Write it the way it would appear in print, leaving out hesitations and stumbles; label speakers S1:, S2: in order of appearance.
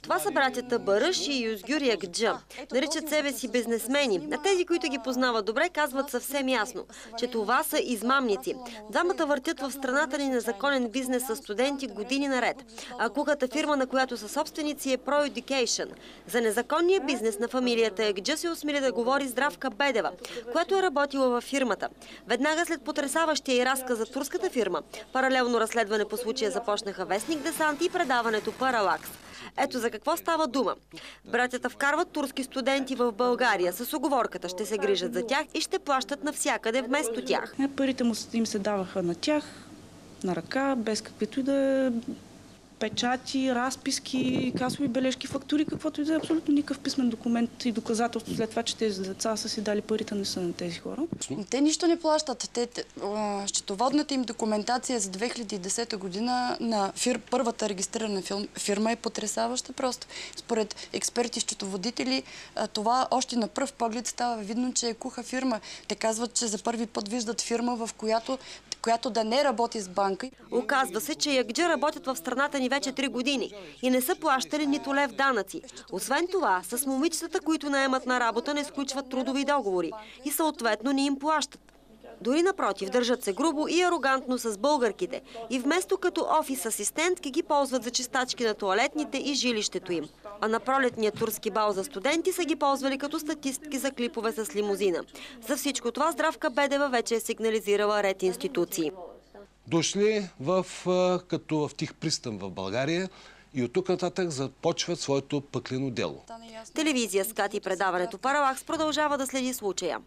S1: Това са братята Баръш и Юзгюр Ягджа. Наричат себе си бизнесмени. А тези, които ги познават добре, казват съвсем ясно, че това са измамници. Двамата въртят в страната ни незаконен бизнес с студенти години наред. А куката фирма, на която са собственици, е Pro Education. За незаконния бизнес на фамилията Ягджа се усмили да говори Здравка Бедева, която е работила във фирмата. Веднага след потресаващия и разказ за турската фирма, паралелно разследване по случая започнаха вестник Десант и предаването Паралакс. Ето за какво става дума. Братята вкарват турски студенти в България с уговорката, ще се грижат за тях и ще плащат навсякъде вместо тях.
S2: Парите им се даваха на тях, на ръка, без каквито и да е печати, разписки, касови бележки, фактури, каквото и да е, абсолютно никакъв писмен документ и доказателство след това, че тези деца са си дали парите, не са на тези хора.
S3: Те нищо не плащат. Счетоводната им документация за 2010 година на първата регистрирана фирма е потресаваща просто. Според експерти-счетоводители, това още на пръв поглед става видно, че е куха фирма. Те казват, че за първи път виждат фирма, в която да не работи с банка.
S1: Оказва се, че Ягджа работят в страната ни вече 3 години и не са плащали нито лев данъци. Освен това, с момичетата, които наемат на работа, не сключват трудови договори и съответно не им плащат. Дори напротив, държат се грубо и арогантно с българките и вместо като офис асистентки ги ползват за чистачки на тоалетните и жилището им. А на пролетния турски бал за студенти са ги ползвали като статистки за клипове с лимузина. За всичко това Здравка Бедева вече е сигнализирала ред институции.
S4: Дошли като в тих пристан в България и от тук нататък започват своето пъклено дело.
S1: Телевизия СКАТ и предаването Паралакс продължава да следи случая.